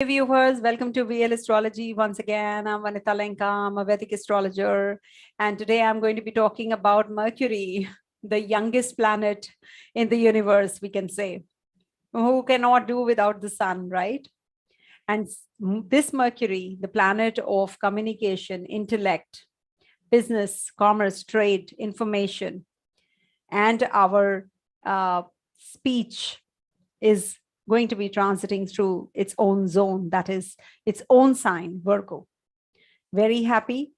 Hey viewers, welcome to VL Astrology. Once again, I'm Vanita Lenka. I'm a Vedic astrologer. And today I'm going to be talking about Mercury, the youngest planet in the universe, we can say, who cannot do without the sun, right? And this Mercury, the planet of communication, intellect, business, commerce, trade, information, and our speech is going to be transiting through its own zone, that is its own sign, Virgo. Very happy.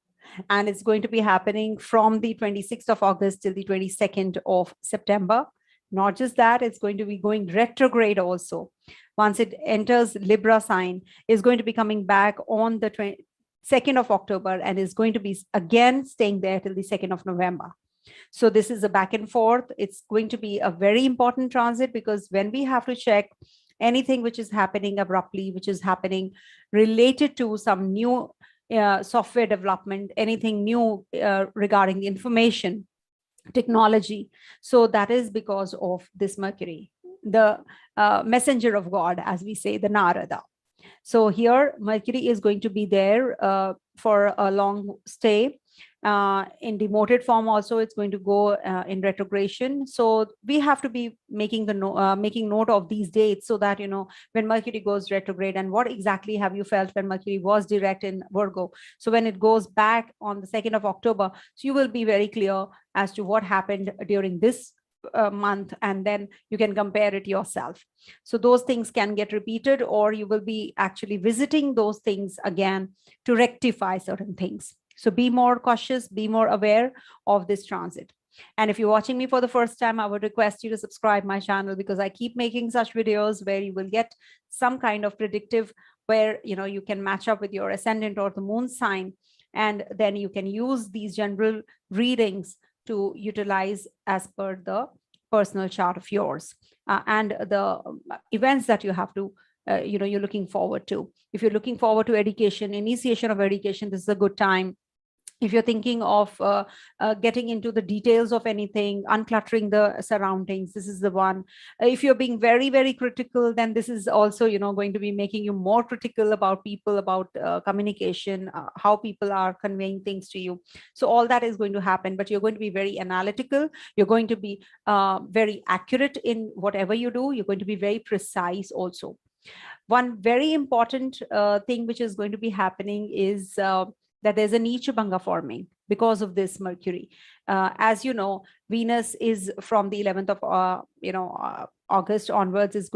And it's going to be happening from the 26th of August till the 22nd of September. Not just that, it's going to be going retrograde also. Once it enters Libra sign, is going to be coming back on the 2nd of October and is going to be again staying there till the 2nd of November. So this is a back and forth. It's going to be a very important transit because when we have to check anything which is happening abruptly, which is happening related to some new software development, anything new regarding information, technology. So that is because of this Mercury, the messenger of God, as we say, the Narada. So here Mercury is going to be there for a long stay. In demoted form also, it's going to go in retrogression. So we have to be making making note of these dates so that, you know, when Mercury goes retrograde and what exactly have you felt when Mercury was direct in Virgo. So when it goes back on the 2nd of October, so you will be very clear as to what happened during this month, and then you can compare it yourself. So those things can get repeated, or you will be actually visiting those things again to rectify certain things. So be more cautious, be more aware of this transit. And if you're watching me for the first time, I would request you to subscribe my channel because I keep making such videos where you will get some kind of predictive, where, you know, you can match up with your ascendant or the moon sign, and then you can use these general readings to utilize as per the personal chart of yours and the events that you have to, you're looking forward to. If you're looking forward to education, initiation of education, this is a good time. If you're thinking of getting into the details of anything, uncluttering the surroundings, this is the one. If you're being very, very critical, then this is also, you know, going to be making you more critical about people, about communication, how people are conveying things to you. So all that is going to happen, but you're going to be very analytical. You're going to be very accurate in whatever you do. You're going to be very precise also. One very important thing which is going to be happening is that there's a Neechbhanga forming because of this Mercury. As you know, Venus is from the 11th of August onwards is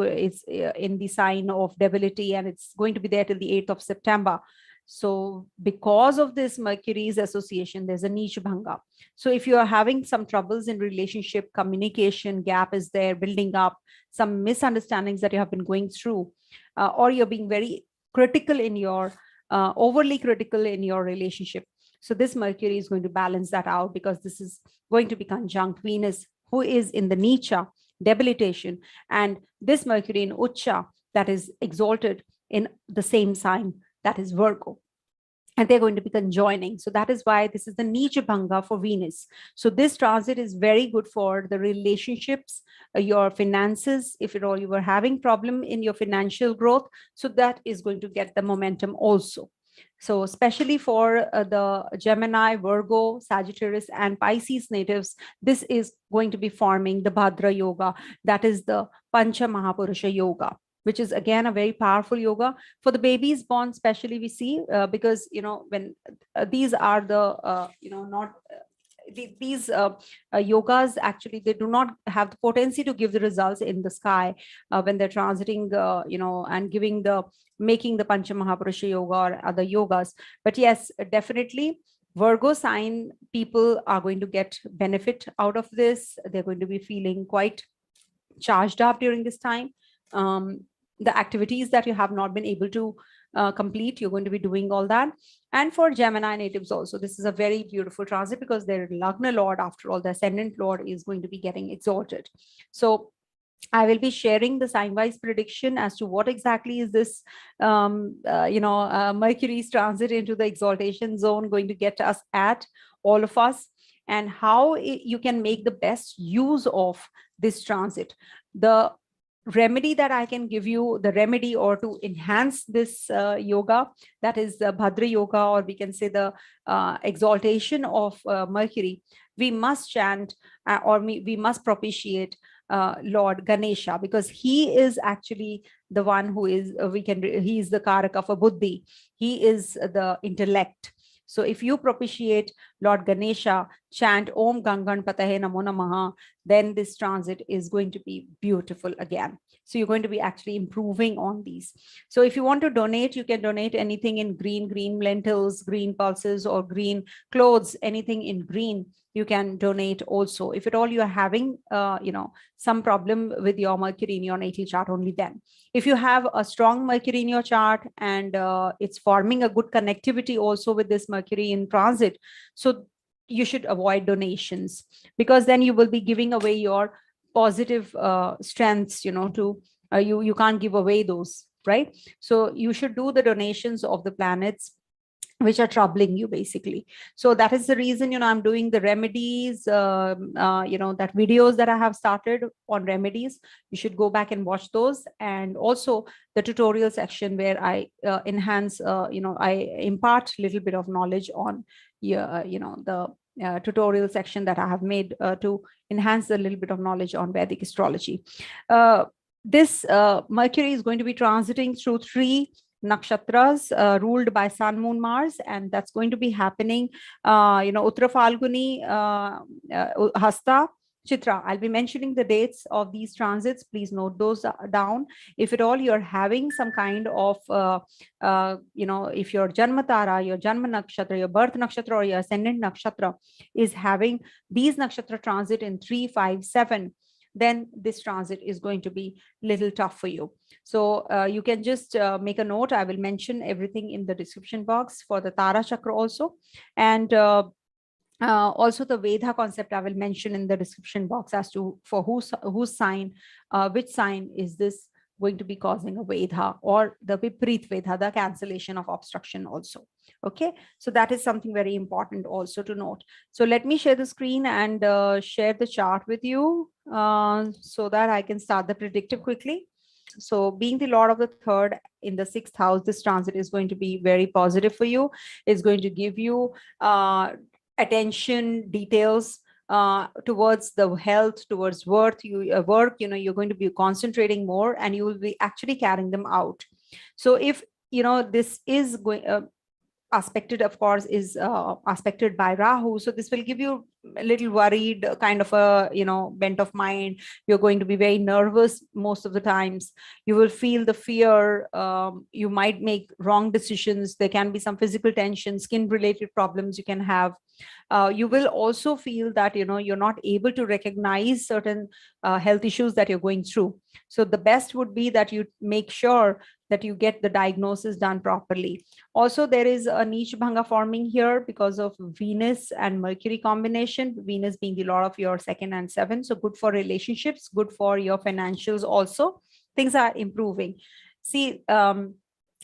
in the sign of debility, and it's going to be there till the 8th of September. So because of this Mercury's association, there's a Neechbhanga. So if you are having some troubles in relationship, communication gap is there building up, some misunderstandings that you have been going through, or you're being very critical in your overly critical in your relationship. So this Mercury is going to balance that out because this is going to be conjunct Venus, who is in the Neecha, debilitation, and this Mercury in Ucha, that is exalted in the same sign, that is Virgo. And they're going to be conjoining. So that is why this is the Neechbhanga for Venus. So this transit is very good for the relationships, your finances, if at all you were having problem in your financial growth. So that is going to get the momentum also. So especially for the Gemini, Virgo, Sagittarius, and Pisces natives, this is going to be forming the Bhadra Yoga. That is the Pancha Mahapurusha Yoga, which is again a very powerful yoga for the babies born, especially we see because, you know, when these are the, these yogas, actually, they do not have the potency to give the results in the sky when they're transiting, and making the Pancha Mahapurusha Yoga or other yogas. But yes, definitely Virgo sign people are going to get benefit out of this. They're going to be feeling quite charged up during this time. The activities that you have not been able to complete, you're going to be doing all that. And for Gemini natives also, this is a very beautiful transit because their Lagna Lord, after all, the Ascendant Lord, is going to be getting exalted. So I will be sharing the sign-wise prediction as to what exactly is this, Mercury's transit into the exaltation zone going to get us at, all of us, and how you can make the best use of this transit. The remedy that I can give you, the remedy or to enhance this yoga, that is the Bhadra Yoga, or we can say the exaltation of Mercury. We must chant or we must propitiate Lord Ganesha, because he is actually the one who is, he is the Karaka for Buddhi. He is the intellect. So if you propitiate Lord Ganesha, chant Om Gung Ganpataye Namo Namah, then this transit is going to be beautiful again. So you're going to be actually improving on these. So if you want to donate, you can donate anything in green lentils, green pulses, or green clothes, anything in green. You can donate also. If at all you are having, some problem with your Mercury in your natal chart, only then. If you have a strong Mercury in your chart and it's forming a good connectivity also with this Mercury in transit, so you should avoid donations, because then you will be giving away your positive strengths, to you can't give away those, right? So you should do the donations of the planets which are troubling you, basically. So that is the reason, I'm doing the remedies, that videos that I have started on remedies. You should go back and watch those. And also the tutorial section where I enhance, I impart a little bit of knowledge on, the tutorial section that I have made to enhance a little bit of knowledge on Vedic astrology. This Mercury is going to be transiting through 3 nakshatras ruled by Sun, Moon, Mars, and that's going to be happening, Uttara, phalguni, Hasta, Chitra. I'll be mentioning the dates of these transits. Please note those down. If at all you're having some kind of, if your Janma Tara, your Janma Nakshatra, your birth Nakshatra, or your Ascendant Nakshatra is having these Nakshatra transit in 3, 5, 7, then this transit is going to be little tough for you. So you can just make a note. I will mention everything in the description box for the Tara Chakra also. And also the Veda concept I will mention in the description box as to for whose sign, which sign is this going to be causing a Veda, or the Viprit Veda, the cancellation of obstruction also. Okay, so that is something very important also to note. So let me share the screen and share the chart with you so that I can start the predictive quickly. So being the Lord of the 3rd in the 6th house, this transit is going to be very positive for you. It's going to give you attention, details towards the health, towards work, you're going to be concentrating more, and you will be actually carrying them out. So if this is going aspected, of course, is aspected by Rahu, so this will give you a little worried kind of a bent of mind. You're going to be very nervous most of the times. You will feel the fear. You might make wrong decisions. There can be some physical tension, skin related problems you can have. You will also feel that you're not able to recognize certain health issues that you're going through. So the best would be that you make sure that you get the diagnosis done properly. Also, there is a Neechbhanga forming here because of Venus and Mercury combination, Venus being the Lord of your 2nd and 7th. So good for relationships, good for your financials also. Things are improving. See,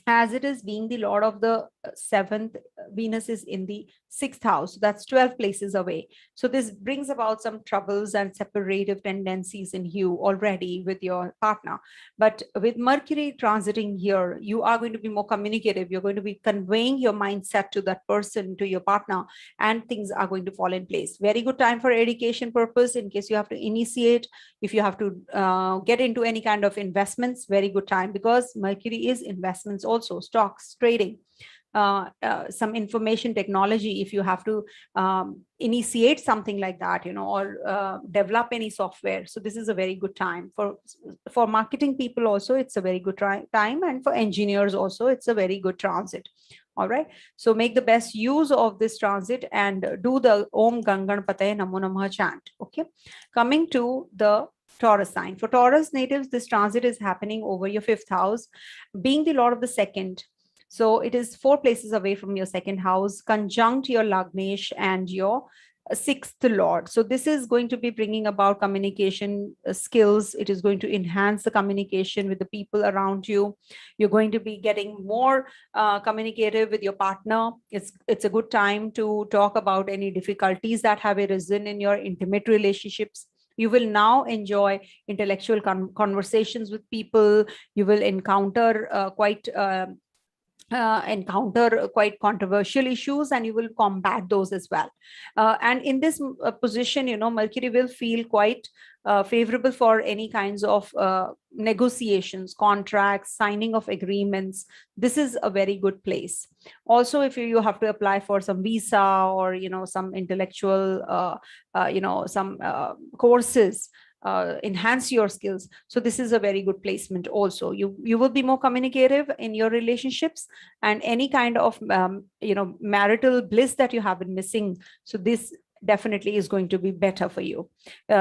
as it is being the Lord of the 7th, Venus is in the 6th house. That's 12 places away. So this brings about some troubles and separative tendencies in you already with your partner. But with Mercury transiting here, you are going to be more communicative. You're going to be conveying your mindset to that person, to your partner, and things are going to fall in place. Very good time for education purpose in case you have to initiate, if you have to get into any kind of investments, very good time, because Mercury is investments also, stocks, trading. Some information technology, if you have to initiate something like that, or develop any software. So this is a very good time for marketing people also. It's a very good time, and for engineers also, it's a very good transit. All right, so make the best use of this transit and do the Om Gung Ganpataye Namo Namah chant. Okay, coming to the Taurus sign. For Taurus natives, this transit is happening over your 5th house, being the Lord of the 2nd. So it is 4 places away from your 2nd house, conjunct your Lagnesh and your 6th Lord. So this is going to be bringing about communication skills. It is going to enhance the communication with the people around you. You're going to be getting more communicative with your partner. It's a good time to talk about any difficulties that have arisen in your intimate relationships. You will now enjoy intellectual conversations with people. You will encounter quite controversial issues, and you will combat those as well. And in this position, Mercury will feel quite favorable for any kinds of negotiations, contracts, signing of agreements. This is a very good place. Also, if you have to apply for some visa or some intellectual some courses, enhance your skills. So this is a very good placement. Also, you will be more communicative in your relationships, and any kind of marital bliss that you have been missing. So this definitely is going to be better for you.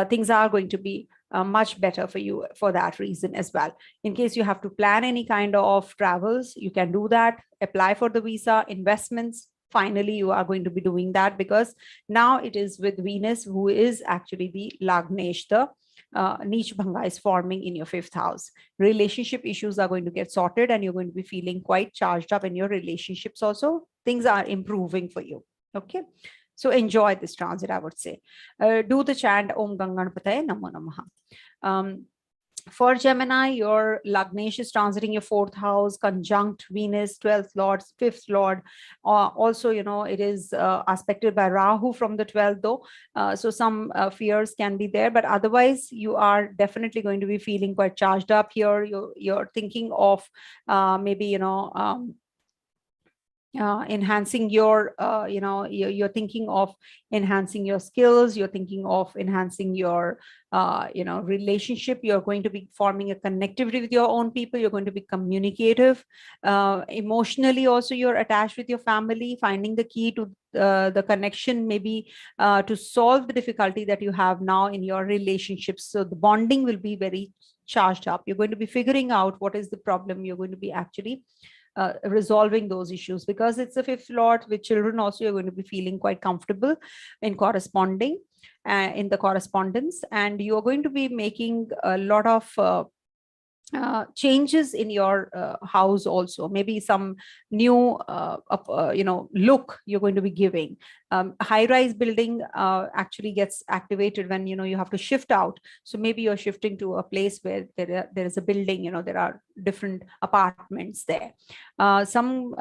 Things are going to be much better for you for that reason as well. In case you have to plan any kind of travels, you can do that. Apply for the visa, investments. Finally, you are going to be doing that, because now it is with Venus, who is actually the Lagnesh, the Neechbhanga is forming in your 5th house. Relationship issues are going to get sorted, and you're going to be feeling quite charged up in your relationships also. Things are improving for you. Okay. So enjoy this transit, I would say. Do the chant Om Gung Ganpataye Namo Namah. For Gemini, your Lagnesh is transiting your 4th house, conjunct Venus, 12th Lord, 5th Lord. Also, it is aspected by Rahu from the 12th, though. So some fears can be there, but otherwise, you are definitely going to be feeling quite charged up here. You're thinking of maybe, enhancing your you're thinking of enhancing your skills. You're thinking of enhancing your relationship. You're going to be forming a connectivity with your own people. You're going to be communicative. Emotionally also, you're attached with your family, finding the key to the connection, maybe to solve the difficulty that you have now in your relationships. So the bonding will be very charged up. You're going to be figuring out what is the problem. You're going to be actually resolving those issues, because it's a 5th Lord. With children also, you're going to be feeling quite comfortable in corresponding in the correspondence, and you're going to be making a lot of changes in your house also. Maybe some new look you're going to be giving. High-rise building actually gets activated when you have to shift out. So maybe you're shifting to a place where there is a building, there are different apartments there. Some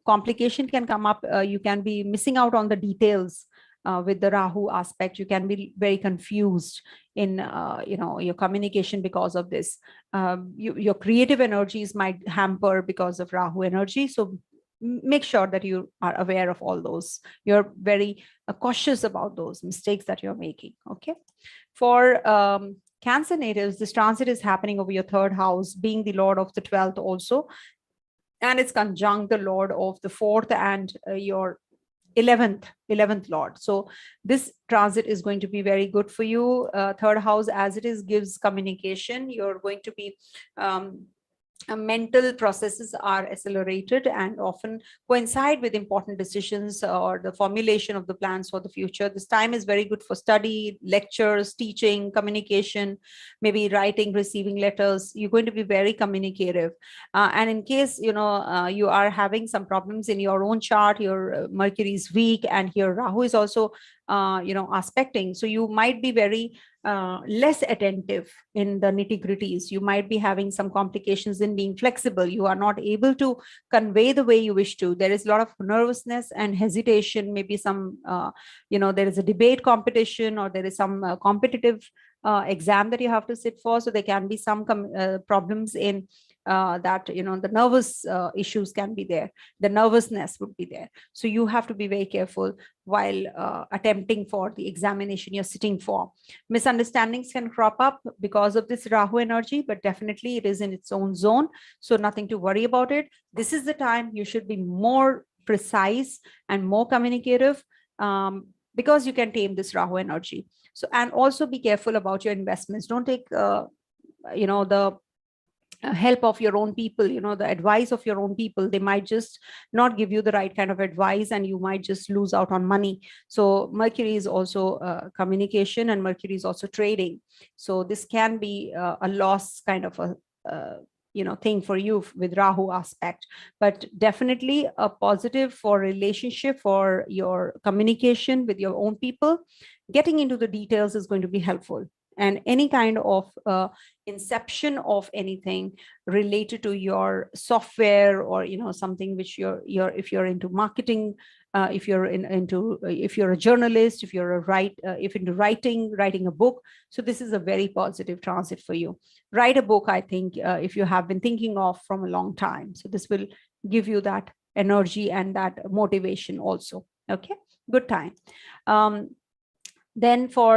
complication can come up. You can be missing out on the details. With the Rahu aspect, you can be very confused in your communication because of this. Your creative energies might hamper because of Rahu energy. So make sure that you are aware of all those. You're very cautious about those mistakes that you're making. Okay. For Cancer natives, this transit is happening over your 3rd house, being the Lord of the 12th also, and it's conjunct the Lord of the 4th and your 11th Lord. So this transit is going to be very good for you. 3rd house, as it is, gives communication. You're going to be mental processes are accelerated and often coincide with important decisions or the formulation of the plans for the future. This time is very good for study, lectures, teaching, communication, maybe writing, receiving letters. You're going to be very communicative. And in case, you are having some problems in your own chart, your Mercury is weak and your Rahu is also, aspecting. So you might be very less attentive in the nitty-gritties. You might be having some complications in being flexible. You are not able to convey the way you wish to. There is a lot of nervousness and hesitation. Maybe some, there is a debate competition, or there is some competitive exam that you have to sit for. So there can be some problems in that, the nervous issues can be there. The nervousness would be there. So you have to be very careful while attempting for the examination you're sitting for. Misunderstandings can crop up because of this Rahu energy, but definitely it is in its own zone. So nothing to worry about it. This is the time you should be more precise and more communicative, because you can tame this Rahu energy. So, and also be careful about your investments. Don't take, the help of your own people, the advice of your own people. They might just not give you the right kind of advice, and you might just lose out on money. So Mercury is also communication, and Mercury is also trading. So this can be a loss kind of a thing for you with Rahu aspect, but definitely a positive for relationship, for your communication with your own people. Getting into the details is going to be helpful. and any kind of inception of anything related to your software, or something which you're if you're into marketing, if you're if you're a journalist, if you're if into writing a book. So this is a very positive transit for you. Write a book, I think, if you have been thinking of from a long time. So this will give you that energy and that motivation also. Okay, good time. Then for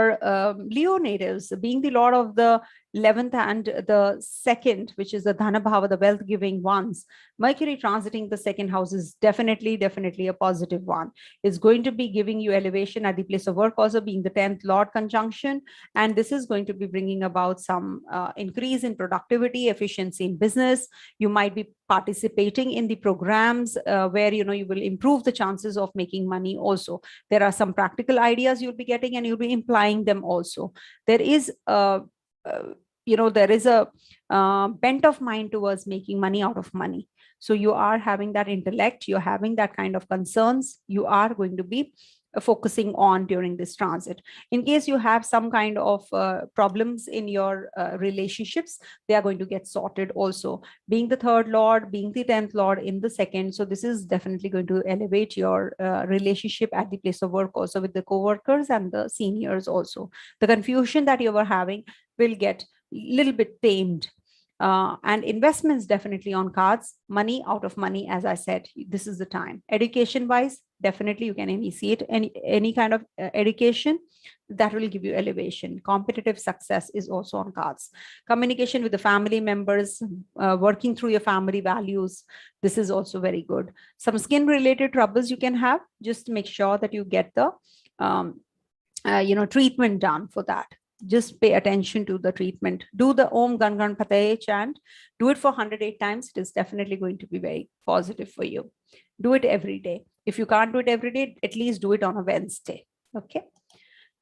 Leo natives, being the lord of the 11th and the 2nd, which is the Dhana Bhava, the wealth giving ones, Mercury transiting the 2nd house is definitely a positive one. It's going to be giving you elevation at the place of work, also being the 10th lord conjunction. And this is going to be bringing about some increase in productivity, efficiency in business. You might be participating in the programs where you will improve the chances of making money also. There are some practical ideas you'll be getting, and you'll be implying them also. There is there is a bent of mind towards making money out of money. So you are having that intellect, you're having that kind of concerns, you are going to be focusing on during this transit. In case you have some kind of problems in your relationships, they are going to get sorted also. Being the 3rd lord, being the 10th lord in the 2nd, so this is definitely going to elevate your relationship at the place of work also, with the co-workers and the seniors also. The confusion that you were having will get a little bit tamed. And investments definitely on cards. Money out of money, as I said, this is the time. Education wise, definitely you can initiate any kind of education that will give you elevation. Competitive success is also on cards. Communication with the family members, working through your family values, this is also very good. Some skin related troubles you can have, just make sure that you get the treatment done for that. Just pay attention to the treatment. Do the Om Gung Ganpataye chant. Do it for 108 times. It is definitely going to be very positive for you. Do it every day. If you can't do it every day, at least do it on a Wednesday. Okay.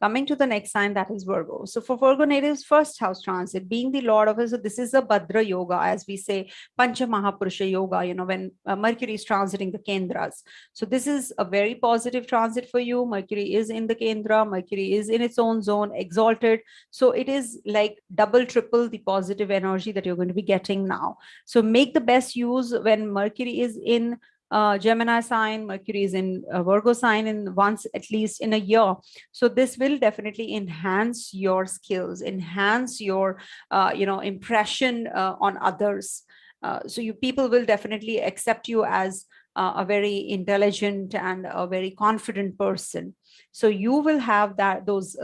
Coming to the next sign, that is Virgo. So for Virgo natives, 1st house transit, being the lord of it, so this is a Bhadra Yoga, as we say, Pancha Mahapurusha Yoga, when Mercury is transiting the Kendras. So this is a very positive transit for you. Mercury is in the Kendra, Mercury is in its own zone, exalted. So it is like double, triple the positive energy that you're going to be getting now. So make the best use when Mercury is in Gemini sign, Mercury is in Virgo sign, in once at least in a year. So this will definitely enhance your skills, enhance your impression on others. So you people will definitely accept you as a very intelligent and a very confident person. So you will have those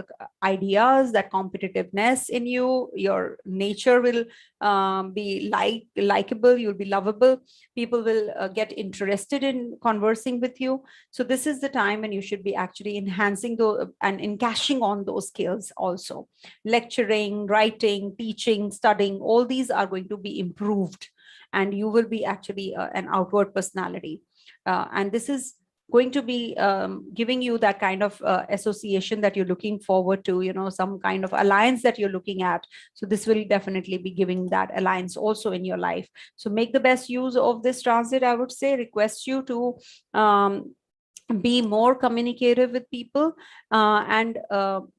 ideas, that competitiveness in you. Your nature will be likable. You'll be lovable. People will get interested in conversing with you. So this is the time when you should be actually enhancing those and encashing on those skills also. Lecturing, writing, teaching, studying, all these are going to be improved. And you will be actually an outward personality. And this is going to be giving you that kind of association that you're looking forward to, some kind of alliance that you're looking at. So this will definitely be giving that alliance also in your life. So make the best use of this transit. I would say request you to be more communicative with people and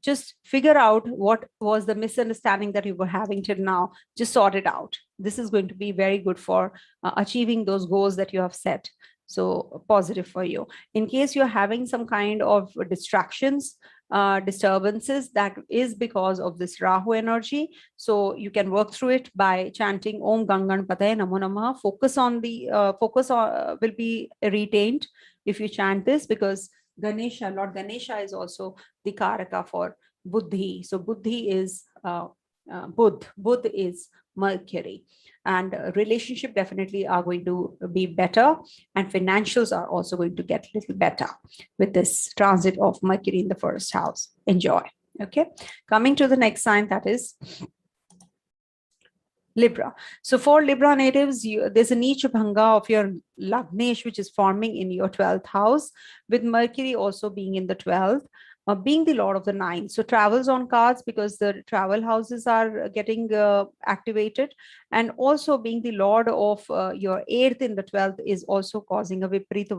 just figure out what was the misunderstanding that you were having till now. Just sort it out. This is going to be very good for achieving those goals that you have set. So positive for you. In case you're having some kind of distractions, disturbances, that is because of this Rahu energy. So you can work through it by chanting Om Gung Ganpataye Namo Namah. Focus on will be retained if you chant this, because Ganesha, Lord Ganesha, is also the Karaka for Buddhi. So Buddhi is Buddh is Mercury. And relationship definitely are going to be better, and financials are also going to get a little better with this transit of Mercury in the 1st house. Enjoy. Okay. Coming to the next sign, that is Libra. So for Libra natives, there's a Neechbhanga of your Lagnesh, which is forming in your 12th house, with Mercury also being in the 12th. being the Lord of the Nine. So travels on cards because the travel houses are getting activated, and also being the Lord of your 8th in the 12th is also causing a Vipreet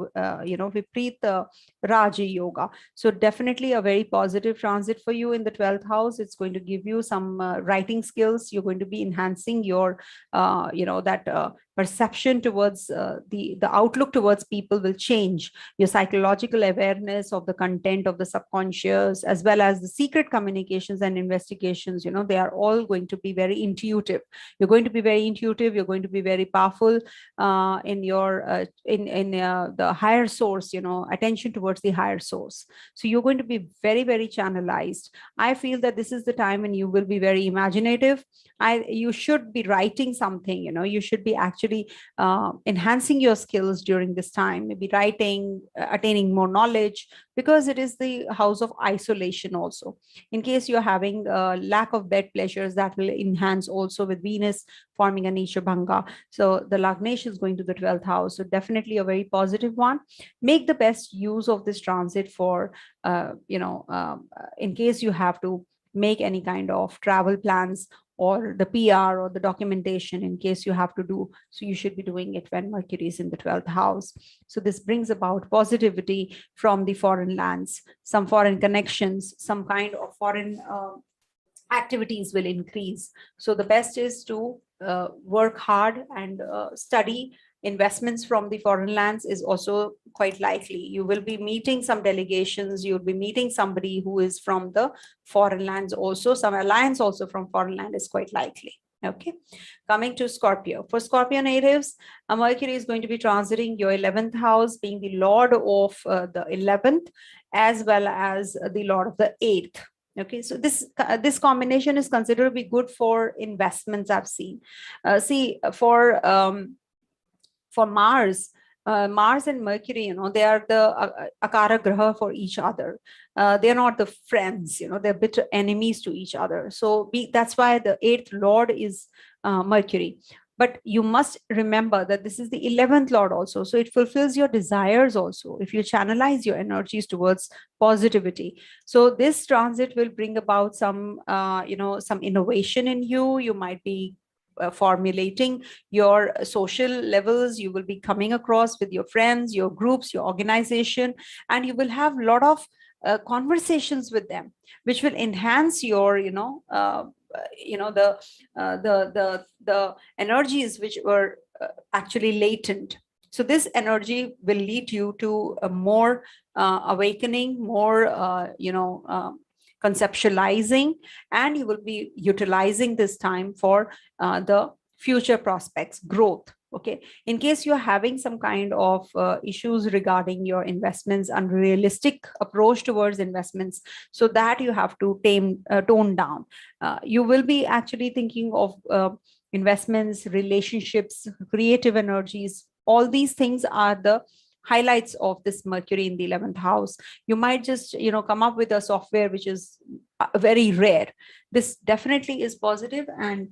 Raja Yoga. So definitely a very positive transit for you in the 12th house. It's going to give you some writing skills. You're going to be enhancing your, perception towards the outlook towards people will change. Your psychological awareness of the content of the subconscious, as well as the secret communications and investigations, they are all going to be very intuitive. You're going to be very intuitive. You're going to be very powerful in your in the higher source, attention towards the higher source. So you're going to be very, very channelized. I feel that this is the time when you will be very imaginative. You should be writing something, you should be actually enhancing your skills during this time, maybe writing, attaining more knowledge, because it is the house of isolation also. In case you're having a lack of bed pleasures, that will enhance also with Venus forming a Neechbhanga. So the Lagnesh is going to the 12th house. So definitely a very positive one. Make the best use of this transit for, in case you have to make any kind of travel plans or the PR or the documentation, in case you have to do. So you should be doing it when Mercury is in the 12th house. So this brings about positivity from the foreign lands, some foreign connections, some kind of foreign activities will increase. So the best is to work hard and study. Investments from the foreign lands is also quite likely. You will be meeting some delegations. You'll be meeting somebody who is from the foreign lands also. Some alliance also from foreign land is quite likely. Okay, coming to Scorpio. For Scorpio natives, Mercury is going to be transiting your 11th house, being the Lord of the 11th, as well as the Lord of the 8th. Okay, so this combination is considered to be good for investments. I've seen. For Mars, Mars and Mercury, they are the Akara Graha for each other. They're not the friends, they're bitter enemies to each other. So that's why the 8th Lord is Mercury. But you must remember that this is the 11th Lord also. So it fulfills your desires also, if you channelize your energies towards positivity. So this transit will bring about some, some innovation in you. You might be formulating your social levels. You will be coming across with your friends, your groups, your organization, and you will have a lot of conversations with them, which will enhance your, the energies which were actually latent. So this energy will lead you to a more awakening, more, conceptualizing, and you will be utilizing this time for the future prospects, growth. Okay, in case you're having some kind of issues regarding your investments, unrealistic approach towards investments, so that you have to tone down. You will be actually thinking of investments, relationships, creative energies. All these things are the highlights of this Mercury in the 11th house. You might just, come up with a software which is very rare. This definitely is positive, and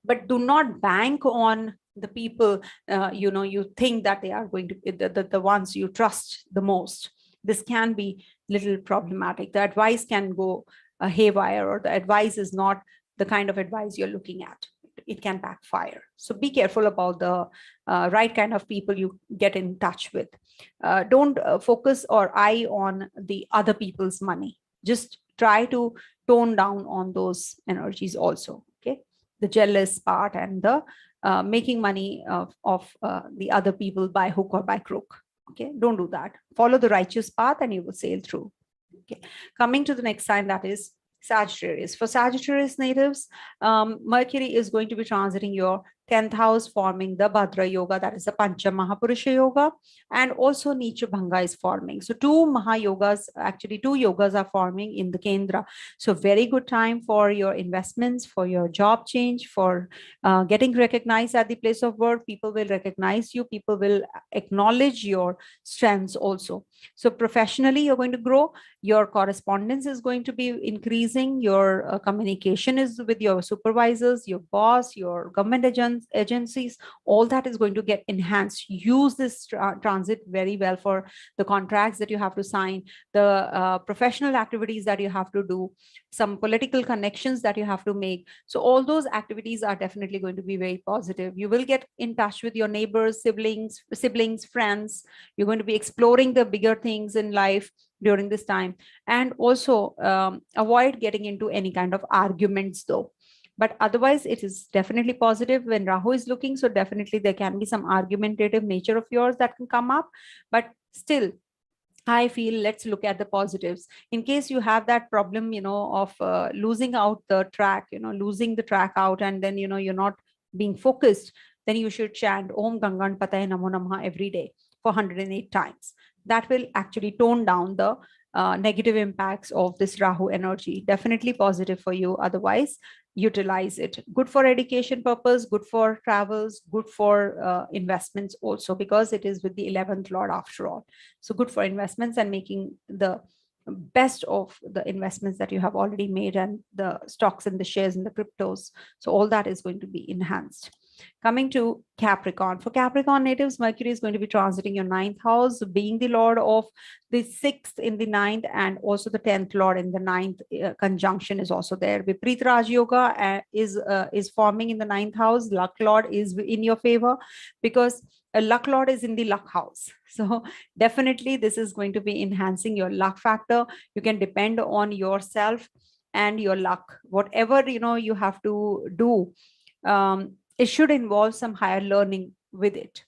but do not bank on the people, you think that they are going to be the ones you trust the most. This can be little problematic. The advice can go haywire, or the advice is not the kind of advice you're looking at. It can backfire. So be careful about the right kind of people you get in touch with. Don't focus or eye on the other people's money. Just try to tone down on those energies also. Okay, the jealous part and the making money of the other people by hook or by crook. Okay, don't do that. Follow the righteous path and you will sail through. Okay, coming to the next sign, that is Sagittarius. For Sagittarius natives, Mercury is going to be transiting your 10th house, forming the Bhadra Yoga, that is the Pancha Mahapurusha Yoga, and also Neechbhanga is forming. So two Mahayogas, actually two yogas are forming in the Kendra. So very good time for your investments, for your job change, for getting recognized at the place of work. People will recognize you. People will acknowledge your strengths also. So professionally, you're going to grow. Your correspondence is going to be increasing. Your communication is with your supervisors, your boss, your government agents, agencies, all that is going to get enhanced. Use this transit very well for the contracts that you have to sign, the professional activities that you have to do, some political connections that you have to make. So all those activities are definitely going to be very positive. You will get in touch with your neighbors, siblings, friends. You're going to be exploring the bigger things in life during this time. And also avoid getting into any kind of arguments though. But otherwise, it is definitely positive when Rahu is looking. So definitely there can be some argumentative nature of yours that can come up. But still, I feel let's look at the positives. In case you have that problem, of losing out the track, losing the track out, and then, you're not being focused, then you should chant Om Gung Ganpataye Namo Namah every day for 108 times. That will actually tone down the negative impacts of this Rahu energy. Definitely positive for you. Otherwise, utilize it. Good for education purpose, good for travels, good for investments also, because it is with the 11th Lord after all. So good for investments and making the best of the investments that you have already made, and the stocks and the shares and the cryptos. So all that is going to be enhanced. Coming to Capricorn. For Capricorn natives, Mercury is going to be transiting your 9th house, being the lord of the 6th in the 9th, and also the 10th lord in the 9th. Conjunction is also there. Vipreet Yoga is forming in the 9th house. Luck lord is in your favor, because a luck lord is in the luck house. So definitely this is going to be enhancing your luck factor. You can depend on yourself and your luck. Whatever you have to do, it should involve some higher learning with it.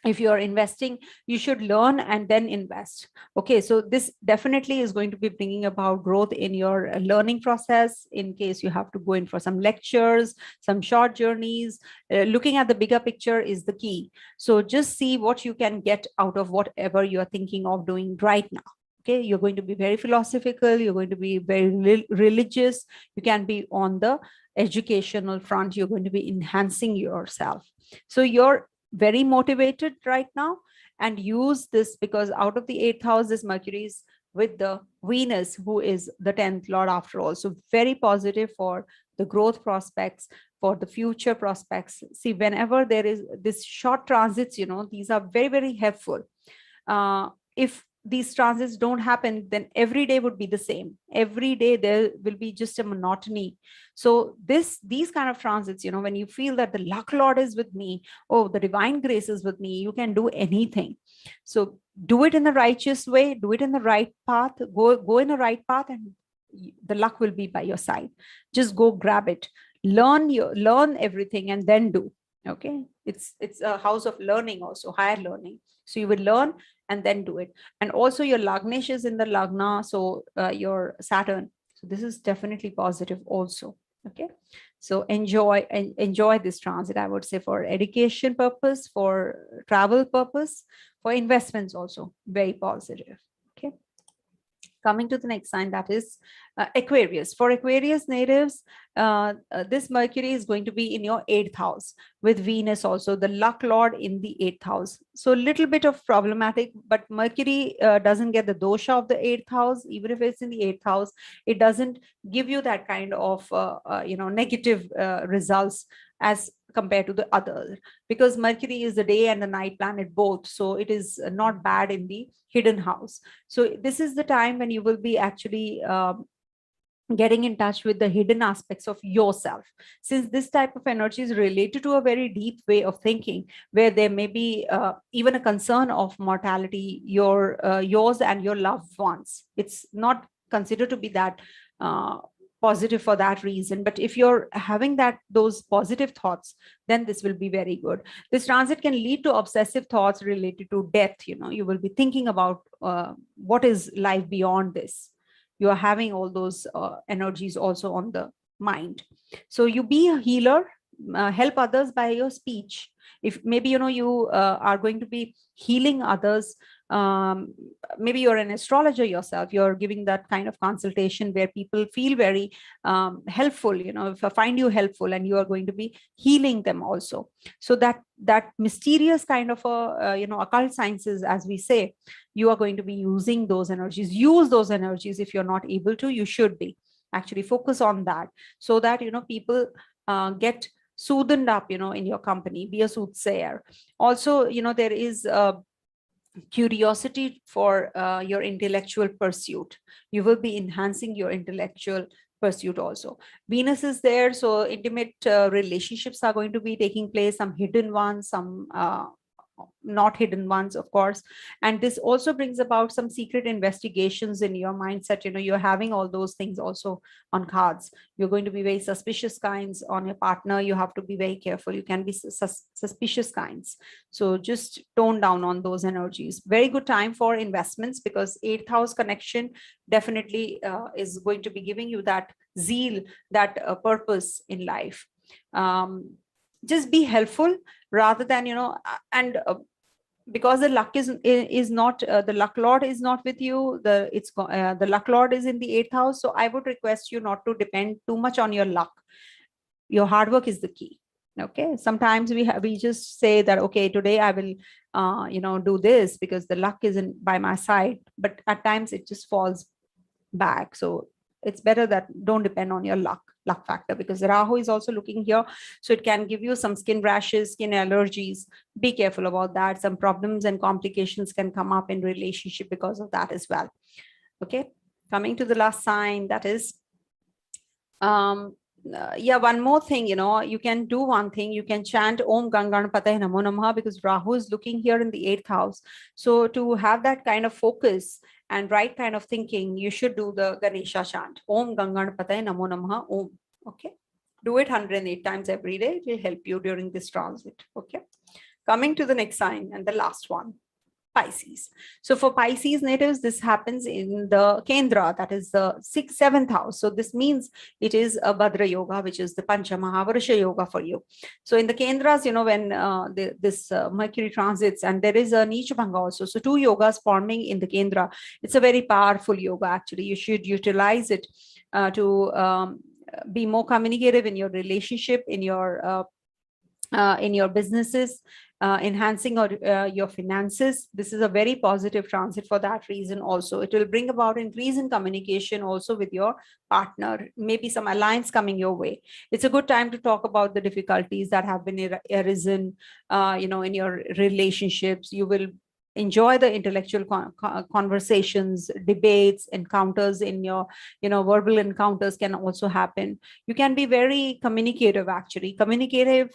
If you are investing, you should learn and then invest. Okay, so this definitely is going to be bringing about growth in your learning process. In case you have to go in for some lectures, some short journeys, looking at the bigger picture is the key. So just see what you can get out of whatever you're thinking of doing right now. Okay, you're going to be very philosophical, you're going to be very religious, you can be on the educational front, you're going to be enhancing yourself. So you're very motivated right now, and use this, because out of the 8th house, this Mercury is with the Venus, who is the 10th lord after all. So very positive for the growth prospects, for the future prospects. See, whenever there is this short transits, these are very, very helpful. If these transits don't happen, then every day would be the same. Every day there will be just a monotony. So these kind of transits, when you feel that the luck lord is with me, oh, the divine grace is with me, you can do anything. So do it in the righteous way, do it in the right path, go in the right path, and the luck will be by your side. Just go grab it, learn everything, and then do. Okay, it's a house of learning, also higher learning. So you will learn and then do it. And also your Lagnesh is in the Lagna, so your Saturn. So this is definitely positive also. Okay, so enjoy this transit, I would say, for education purpose, for travel purpose, for investments also, very positive. Okay, coming to the next sign, that is Aquarius. For Aquarius natives, this Mercury is going to be in your 8th house with Venus also, the luck lord in the 8th house. So a little bit of problematic, but Mercury doesn't get the dosha of the 8th house. Even if it's in the 8th house, it doesn't give you that kind of negative results as compared to the other, because Mercury is the day and the night planet both. So it is not bad in the hidden house. So this is the time when you will be actually getting in touch with the hidden aspects of yourself, since this type of energy is related to a very deep way of thinking, where there may be even a concern of mortality, yours and your loved ones. It's not considered to be that positive for that reason, but if you're having those positive thoughts, then this will be very good. This transit can lead to obsessive thoughts related to death. You will be thinking about what is life beyond this. You are having all those energies also on the mind. So you be a healer, help others by your speech. If maybe you are going to be healing others, maybe you're an astrologer yourself, you're giving that kind of consultation where people feel very helpful, if I find you helpful, and you are going to be healing them also. So that mysterious kind of occult sciences, as we say, you are going to be using those energies. Use those energies. If you're not able to, you should be actually focus on that, so that people get soothed up, in your company. Be a soothsayer. Also, there is curiosity for your intellectual pursuit. You will be enhancing your intellectual pursuit also. Venus is there, so intimate relationships are going to be taking place, some hidden ones, some not hidden ones, of course. And this also brings about some secret investigations in your mindset. You're having all those things also on cards. You're going to be very suspicious kinds on your partner. You have to be very careful. You can be suspicious kinds. So just tone down on those energies. Very good time for investments, because 8th house connection definitely is going to be giving you that zeal, that purpose in life. Just be helpful rather than, and because the luck is not, the luck lord is not with you, the luck lord is in the 8th house. So I would request you not to depend too much on your luck. Your hard work is the key. Okay, sometimes we just say that, okay, today I will do this because the luck isn't by my side, but at times it just falls back. So it's better that don't depend on your luck factor, because Rahu is also looking here, so it can give you some skin rashes, skin allergies. Be careful about that. Some problems and complications can come up in relationship because of that as well. Okay, coming to the last sign, that is one more thing. You can do one thing. You can chant Om Gung Ganpataye Namo Namah, because Rahu is looking here in the 8th house. So to have that kind of focus and right kind of thinking, you should do the Ganesha chant, Om Gung Ganpataye Namo Namah Om. Okay, do it 108 times every day. It will help you during this transit. Okay, coming to the next sign and the last one, Pisces. So for Pisces natives, this happens in the Kendra, that is the 7th house. So this means it is a Bhadra Yoga, which is the Pancha Mahavarusha Yoga for you. So in the Kendras, when this Mercury transits, and there is a Neechbhanga also. So 2 yogas forming in the Kendra. It's a very powerful yoga, actually. You should utilize it to be more communicative in your relationship, in your businesses, enhancing your finances. This is a very positive transit for that reason also. It will bring about increase in communication also with your partner, maybe some alliance coming your way. It's a good time to talk about the difficulties that have been arisen, in your relationships. You will enjoy the intellectual conversations, debates, encounters in your, verbal encounters can also happen. You can be very communicative, actually. Communicative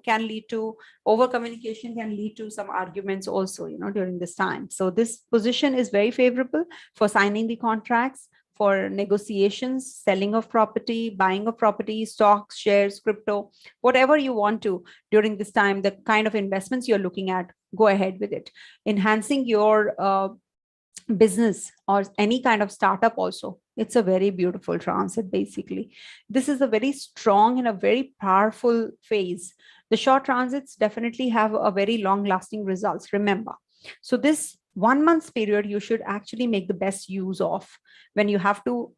can lead to, over communication can lead to some arguments also, during this time. So this position is very favorable for signing the contracts, for negotiations, selling of property, buying of property, stocks, shares, crypto, whatever you want to during this time, the kind of investments you're looking at, go ahead with it. Enhancing your business or any kind of startup also. It's a very beautiful transit, basically. This is a very strong and a very powerful phase. The short transits definitely have a very long lasting results, remember. So this 1 month period, you should actually make the best use of. When you have to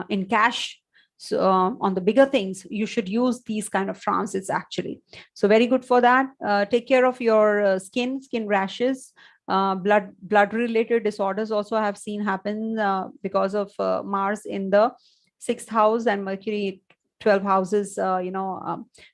in cash, so on the bigger things, you should use these kind of transits, actually. So very good for that. Take care of your skin rashes. Blood related disorders also have seen happen because of Mars in the 6th house and Mercury 12 houses,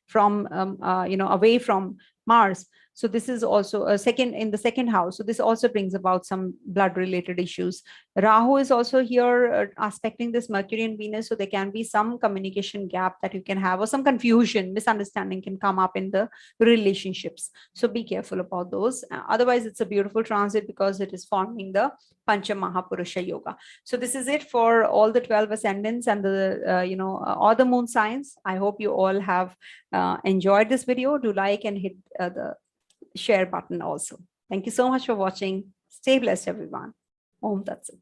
from away from Mars. So this is also a in the second house. So this also brings about some blood related issues. Rahu is also here aspecting this Mercury and Venus. So there can be some communication gap that you can have, or some confusion, misunderstanding can come up in the relationships. So be careful about those. Otherwise, it's a beautiful transit because it is forming the Pancha Mahapurusha Yoga. So this is it for all the 12 ascendants and the, all the moon signs. I hope you all have enjoyed this video. Do like and hit the share button also. Thank you so much for watching. Stay blessed, everyone. Om Tat Sat.